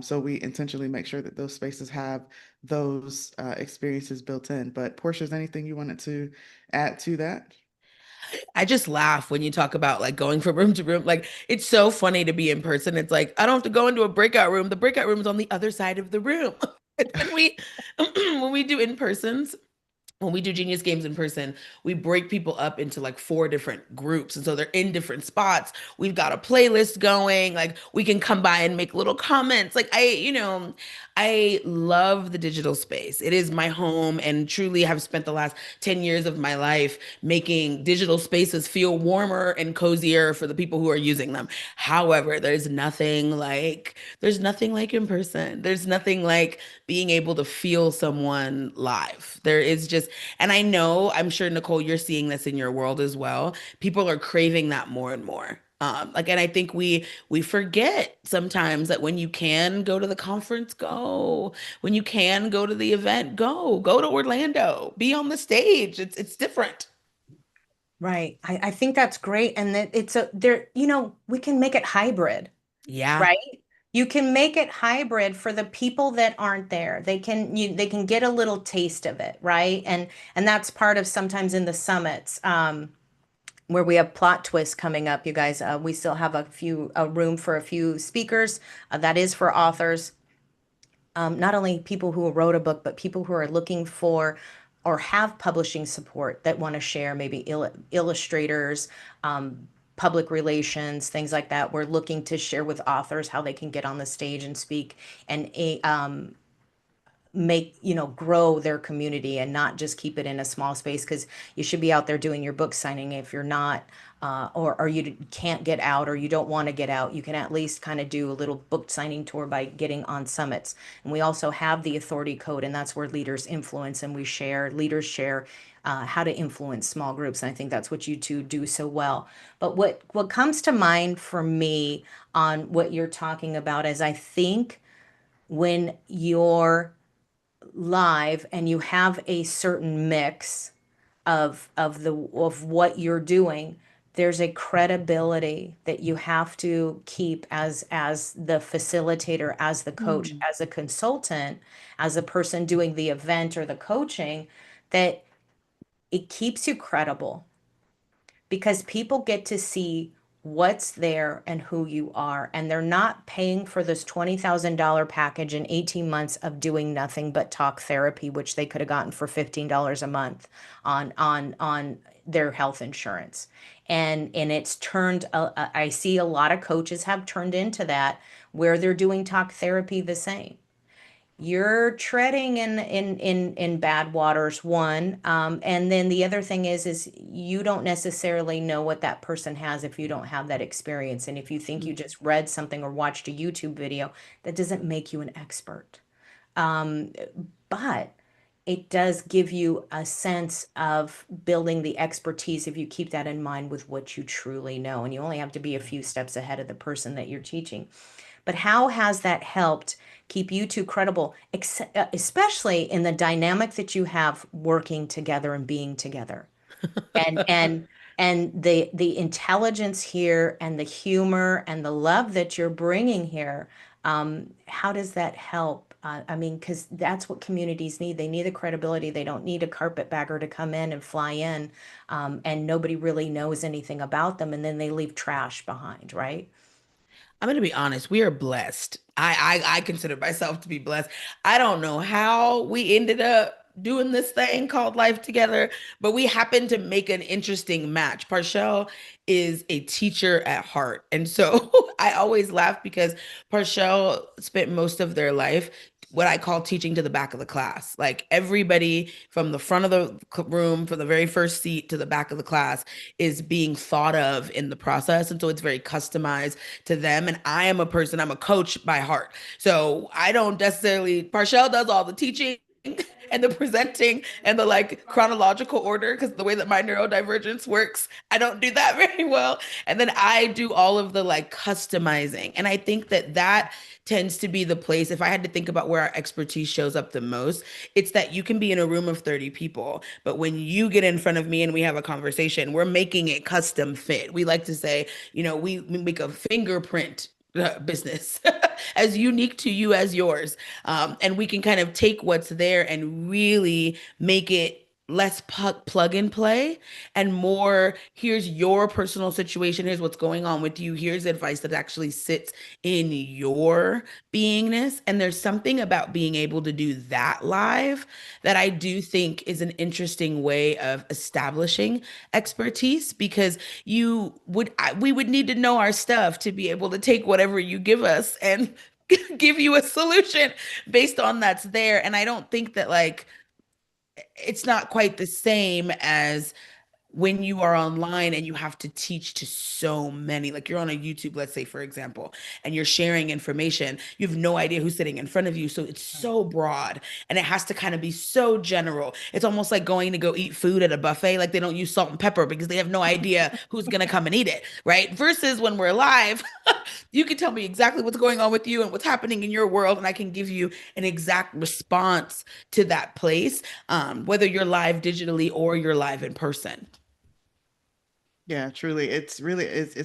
So we intentionally make sure that those spaces have those experiences built in. But Portia, is there anything you wanted to add to that? I just laugh when you talk about like going from room to room. Like it's so funny to be in person. It's like I don't have to go into a breakout room. The breakout room is on the other side of the room. And when we when we do in persons, when we do Genius Games in person, we break people up into like four different groups. And so they're in different spots. We've got a playlist going. Like we can come by and make little comments. Like I love the digital space. It is my home and truly have spent the last 10 years of my life making digital spaces feel warmer and cozier for the people who are using them. However, there's nothing like in person. There's nothing like being able to feel someone live. There is just, and I know, I'm sure, Nicole, you're seeing this in your world as well. People are craving that more and more. And I think we forget sometimes that when you can go to the conference, go. When you can go to the event, go. Go to Orlando. Be on the stage. It's different. Right. I think that's great. And that it's a there, we can make it hybrid, Yeah. right? You can make it hybrid for the people that aren't there. They can get a little taste of it, right? And that's part of sometimes in the summits, where we have plot twists coming up, you guys. We still have a room for a few speakers. That is for authors, not only people who wrote a book, but people who are looking for or have publishing support that want to share, maybe illustrators, public relations, things like that. We're looking to share with authors how they can get on the stage and speak and make, grow their community and not just keep it in a small space, because you should be out there doing your book signing. If you're not, or you can't get out or you don't want to get out, you can at least kind of do a little book signing tour by getting on summits. And we also have the authority code, and that's where leaders influence, and leaders share how to influence small groups. And I think that's what you two do so well. But what comes to mind for me on what you're talking about is, I think when you're live and you have a certain mix of what you're doing, there's a credibility that you have to keep as the facilitator, as the coach, Mm. as a consultant, as a person doing the event or the coaching, that it keeps you credible, because people get to see what's there and who you are. And they're not paying for this $20,000 package and 18 months of doing nothing but talk therapy, which they could have gotten for $15 a month on their health insurance. And it's turned, I see a lot of coaches have turned into that, where they're doing talk therapy the same. You're treading in bad waters, one. And then the other thing is you don't necessarily know what that person has if you don't have that experience. And if you think you just read something or watched a YouTube video, that doesn't make you an expert. Um, but it does give you a sense of building the expertise if you keep that in mind with what you truly know. And you only have to be a few steps ahead of the person that you're teaching. But how has that helped keep you two credible, especially in the dynamic that you have working together and being together? And the intelligence here and the humor and the love that you're bringing here, how does that help? I mean, because that's what communities need. They need the credibility. They don't need a carpetbagger to come in and fly in, and nobody really knows anything about them, and then they leave trash behind, right? I'm going to be honest. We are blessed. I consider myself to be blessed. I don't know how we ended up doing this thing called life together, but we happened to make an interesting match. Parshell is a teacher at heart. And so I always laugh because Parshell spent most of their life what I call teaching to the back of the class. Like everybody from the front of the room, from the very first seat to the back of the class, is being thought of in the process. And so it's very customized to them. And I am a person, I'm a coach by heart. So I don't necessarily, Parshell does all the teaching and the presenting and the like chronological order, because the way that my neurodivergence works, I don't do that very well. And then I do all of the like customizing. And I think that that tends to be the place, if I had to think about where our expertise shows up the most, it's that you can be in a room of 30 people, but when you get in front of me and we have a conversation, we're making it custom fit. We like to say, we make a fingerprint business as unique to you as yours. And we can kind of take what's there and really make it less plug and play and more, here's your personal situation, here's what's going on with you, here's advice that actually sits in your beingness. And there's something about being able to do that live that I do think is an interesting way of establishing expertise, because we would need to know our stuff to be able to take whatever you give us and give you a solution based on that's there. And I don't think that like it's not quite the same as when you are online and you have to teach to so many, like you're on a YouTube, let's say, for example, and you're sharing information, you have no idea who's sitting in front of you. So it's so broad and it has to kind of be so general. It's almost like going to go eat food at a buffet. Like they don't use salt and pepper because they have no idea who's going to come and eat it. Right. Versus when we're live, you can tell me exactly what's going on with you and what's happening in your world. And I can give you an exact response to that place, whether you're live digitally or you're live in person. Yeah, truly. It's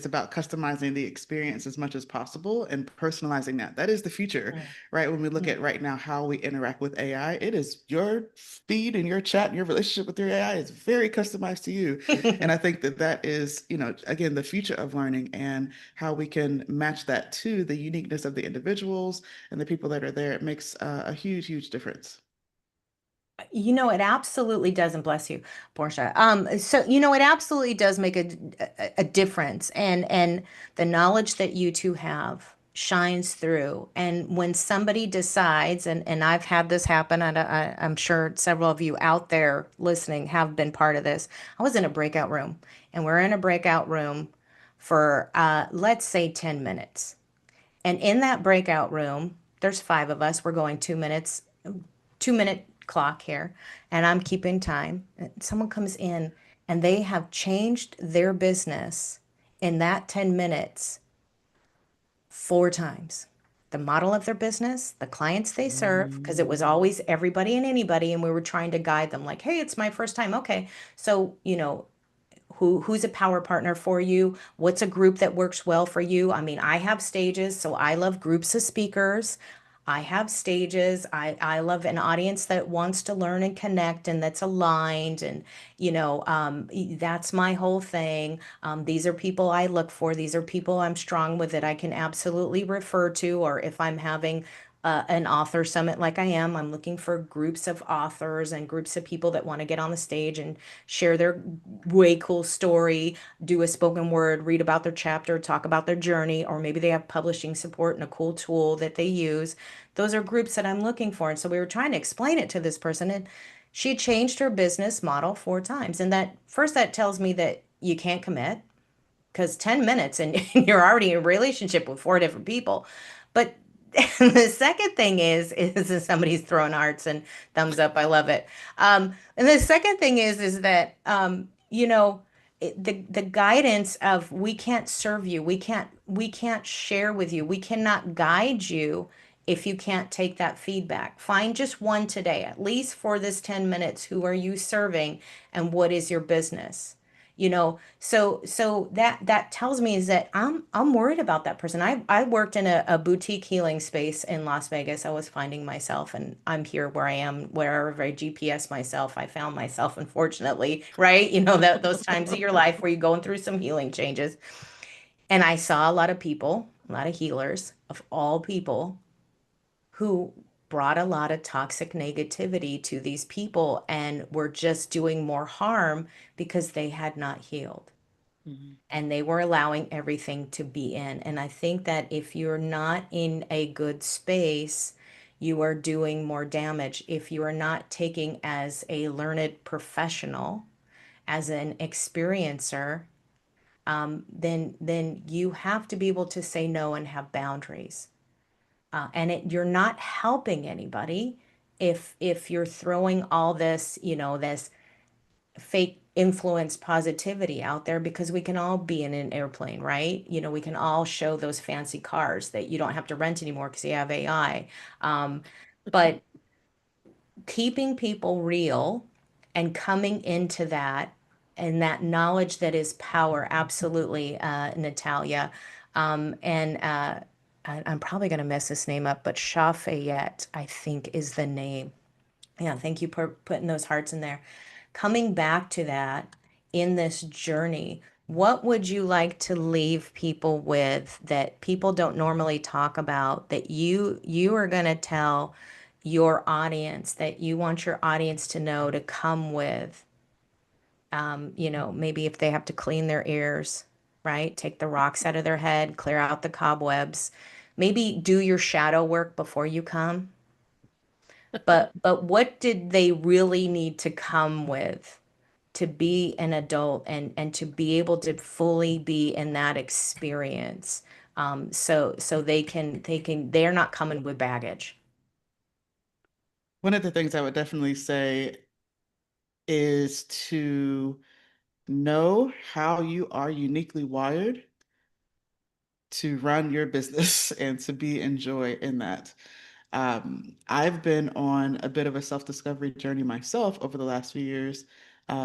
about customizing the experience as much as possible and personalizing that. That is the future, Mm, right? When we look mm. at right now how we interact with AI, it is your feed and your chat and your relationship with your AI is very customized to you. And I think that that is, again, the future of learning and how we can match that to the uniqueness of the individuals and the people that are there. It makes a huge, huge difference. It absolutely does, and bless you, Portia. So it absolutely does make a difference, and the knowledge that you two have shines through. And when somebody decides, and I've had this happen, and I'm sure several of you out there listening have been part of this. I was in a breakout room, and we're in a breakout room for let's say 10 minutes. And in that breakout room, there's five of us. We're going 2 minutes, 2 minute clock here, and I'm keeping time. And someone comes in and they have changed their business in that 10 minutes four times. The model of their business, the clients they serve, because it was always everybody and anybody, and we were trying to guide them like, hey, it's my first time. Okay. So, who's a power partner for you? What's a group that works well for you? I mean, I have stages, so I love groups of speakers. I have stages. I love an audience that wants to learn and connect and that's aligned. And, that's my whole thing. These are people I look for. These are people I'm strong with that I can absolutely refer to. Or if I'm having an author summit like I am, I'm looking for groups of authors and groups of people that want to get on the stage and share their way cool story, do a spoken word, read about their chapter, talk about their journey, or maybe they have publishing support and a cool tool that they use. Those are groups that I'm looking for. And so we were trying to explain it to this person, and she changed her business model four times. And that first, that tells me that you can't commit because 10 minutes and you're already in a relationship with four different people. But the second thing is somebody's throwing hearts and thumbs up. I love it. And the second thing is that the guidance of we can't serve you, we can't share with you, we cannot guide you if you can't take that feedback. Find just one today, at least for this 10 minutes. Who are you serving, and what is your business? So that tells me is that I'm worried about that person. I worked in a boutique healing space in Las Vegas. I was finding myself, and I'm here where I am, wherever I GPS myself. I found myself, unfortunately, right? That those times of your life where you're going through some healing changes. And I saw a lot of people, a lot of healers of all people, who brought a lot of toxic negativity to these people and were just doing more harm because they had not healed Mhm. and they were allowing everything to be in. And I think that if you're not in a good space, you are doing more damage. If you are not taking as a learned professional, as an experiencer, then you have to be able to say no and have boundaries. You're not helping anybody if you're throwing all this, this fake influence positivity out there, because we can all be in an airplane, right? We can all show those fancy cars that you don't have to rent anymore because you have AI. But keeping people real and coming into that and that knowledge that is power, absolutely, Natalia. And I'm probably going to mess this name up, but Shafayette, I think, is the name. Yeah, thank you for putting those hearts in there. Coming back to that in this journey, what would you like to leave people with that people don't normally talk about, that you are going to tell your audience, that you want your audience to know, to come with? Maybe if they have to clean their ears, right? Take the rocks out of their head, clear out the cobwebs. Maybe do your shadow work before you come. But what did they really need to come with to be an adult and to be able to fully be in that experience? So they're not coming with baggage. One of the things I would definitely say is to know how you are uniquely wired to run your business and to be in joy in that. I've been on a bit of a self-discovery journey myself over the last few years,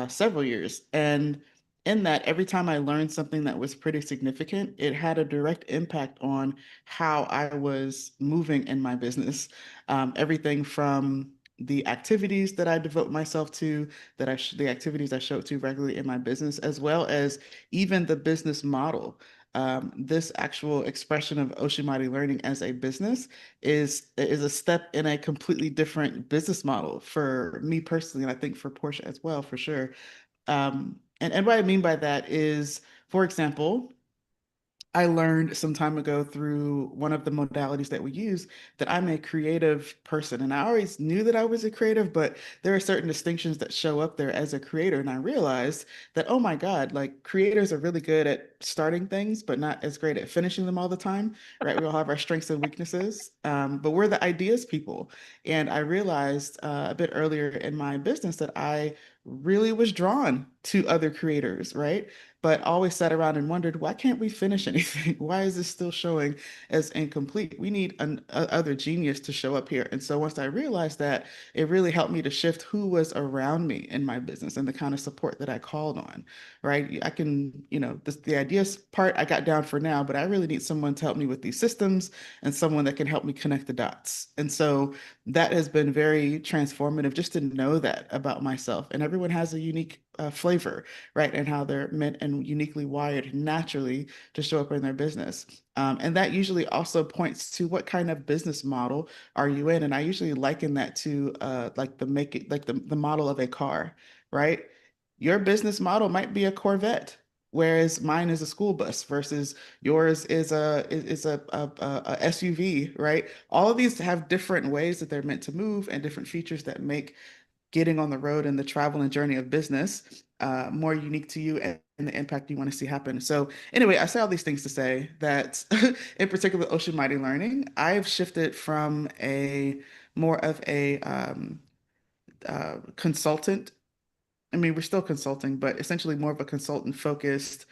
several years, and in that every time I learned something that was pretty significant, it had a direct impact on how I was moving in my business. Everything from the activities that I devote myself to, the activities I show up to regularly in my business, as well as even the business model. This actual expression of Oshimari learning as a business is a step in a completely different business model for me personally, and I think for Portia as well, for sure. And what I mean by that is, for example, I learned some time ago through one of the modalities that we use that I'm a creative person. And I always knew that I was a creative, but there are certain distinctions that show up there as a creator. And I realized that, oh my God, like creators are really good at starting things, but not as great at finishing them all the time, right? We all have our strengths and weaknesses, but we're the ideas people. And I realized a bit earlier in my business that I really was drawn to other creators, right? But always sat around and wondered, why can't we finish anything? Why is this still showing as incomplete? We need other genius to show up here. And so once I realized that, it really helped me to shift who was around me in my business and the kind of support that I called on, right? I can, the ideas part I got down for now, but I really need someone to help me with these systems and someone that can help me connect the dots. And so that has been very transformative just to know that about myself. And everyone has a unique flavor, right? And how they're meant and uniquely wired naturally to show up in their business. And that usually also points to what kind of business model are you in? And I usually liken that to like the model of a car, right? Your business model might be a Corvette, whereas mine is a school bus versus yours is a SUV, right? All of these have different ways that they're meant to move and different features that make getting on the road and the travel and journey of business more unique to you and the impact you want to see happen. So anyway, I say all these things to say that in particular, Ocean Mighty Learning, I've shifted from a more of a consultant. I mean, we're still consulting, but essentially more of a consultant focused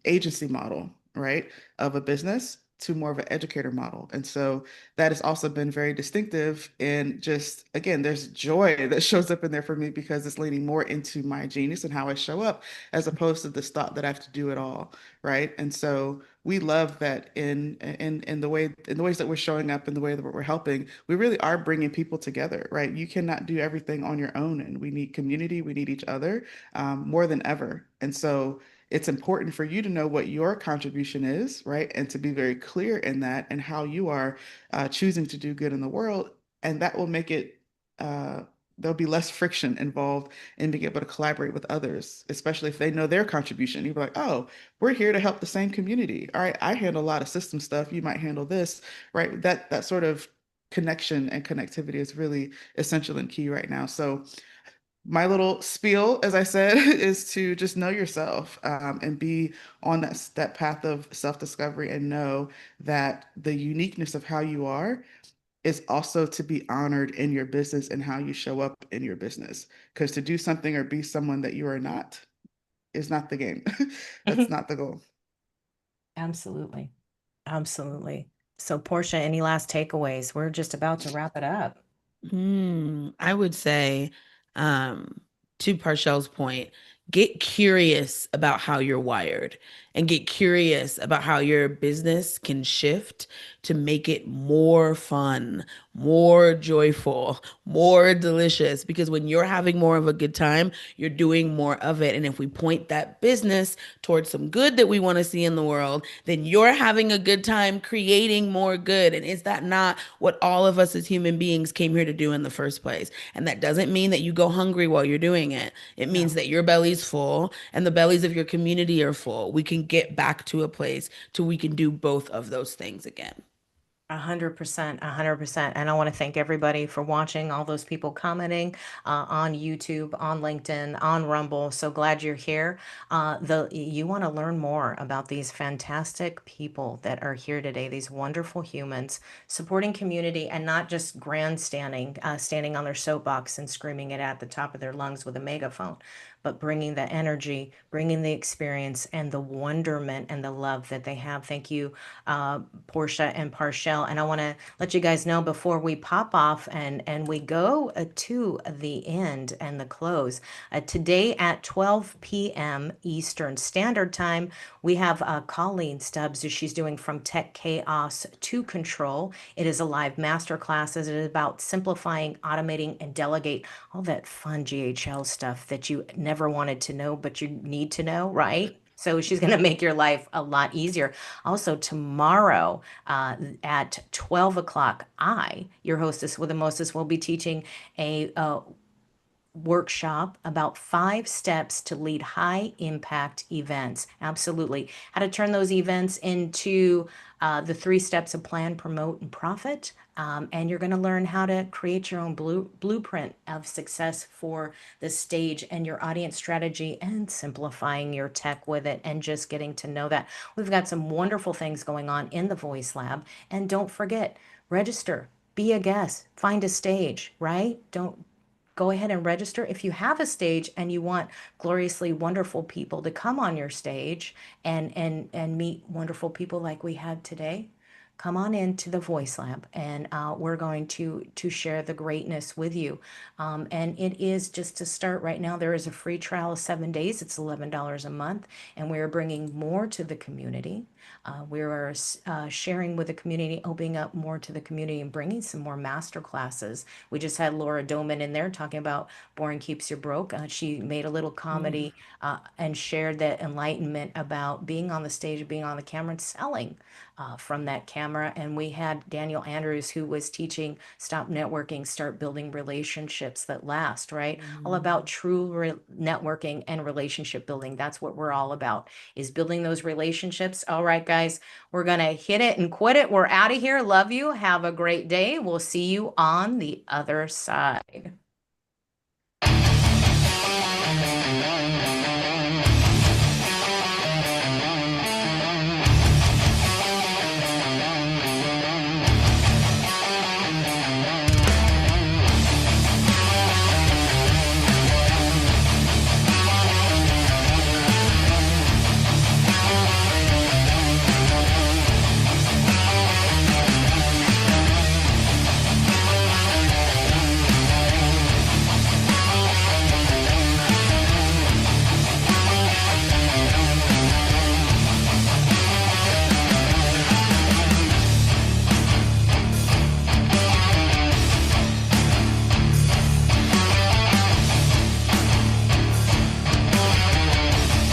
agency model, right, of a business to more of an educator model. And so that has also been very distinctive. And just, again, there's joy that shows up in there for me because it's leaning more into my genius and how I show up as opposed to this thought that I have to do it all, right? And so we love that in the ways that we're showing up and the way that we're helping, we really are bringing people together, right? You cannot do everything on your own, and we need community, we need each other more than ever. And so it's important for you to know what your contribution is, right? And to be very clear in that and how you are choosing to do good in the world. And that will make it, there'll be less friction involved in being able to collaborate with others, especially if they know their contribution. You're like, oh, we're here to help the same community. All right, I handle a lot of system stuff. You might handle this, right? That sort of connection and connectivity is really essential and key right now. So my little spiel, as I said, is to just know yourself and be on that path of self-discovery and know that the uniqueness of how you are is also to be honored in your business and how you show up in your business. Because to do something or be someone that you are not is not the game. That's not the goal. Absolutely. Absolutely. So, Portia, any last takeaways? We're just about to wrap it up. I would say, um, to Parcel's point, get curious about how you're wired and get curious about how your business can shift to make it more fun, more joyful, more delicious. Because when you're having more of a good time, you're doing more of it. And if we point that business towards some good that we want to see in the world, then you're having a good time creating more good. And is that not what all of us as human beings came here to do in the first place? And that doesn't mean that you go hungry while you're doing it. It means No. that your belly's full and the bellies of your community are full. We can get back to a place to we can do both of those things again. 100%, 100%. And I want to thank everybody for watching, all those people commenting on YouTube, on LinkedIn, on Rumble. So glad you're here. You want to learn more about these fantastic people that are here today, these wonderful humans supporting community and not just grandstanding, standing on their soapbox and screaming it at the top of their lungs with a megaphone, but bringing the energy, bringing the experience and the wonderment and the love that they have. Thank you, Portia and Parshell GHL, and I want to let you guys know before we pop off and we go to the end and the close. Today at 12 p.m. Eastern Standard Time, we have Colleen Stubbs, who she's doing From Tech Chaos to Control. It is a live masterclass. It is about simplifying, automating, and delegate all that fun GHL stuff that you never wanted to know, but you need to know, right? So she's going to make your life a lot easier. Also, tomorrow at 12 o'clock, your hostess with the mostest, will be teaching a workshop about 5 steps to lead high impact events. Absolutely. How to turn those events into the 3 steps of plan, promote, and profit. And you're going to learn how to create your own blueprint of success for the stage and your audience strategy, and simplifying your tech with it and just getting to know that. We've got some wonderful things going on in the Voice Lab. And don't forget, register, be a guest, find a stage, right? Don't go ahead and register. If you have a stage and you want gloriously wonderful people to come on your stage and meet wonderful people like we had today, come on into the Voice Lab, and we're going to share the greatness with you. And it is, just to start right now, there is a free trial of 7 days. It's $11 a month, and we're bringing more to the community. We are sharing with the community, opening up more to the community, and bringing some more master classes. We just had Laura Doman in there talking about Boring Keeps You Broke. She made a little comedy and shared that enlightenment about being on the stage, being on the camera, and selling from that camera. And we had Daniel Andrews, who was teaching Stop Networking, Start Building Relationships That Last, right? All about true networking and relationship building. That's what we're all about, is building those relationships. All right, guys, we're going to hit it and quit it. We're out of here. Love you. Have a great day. We'll see you on the other side.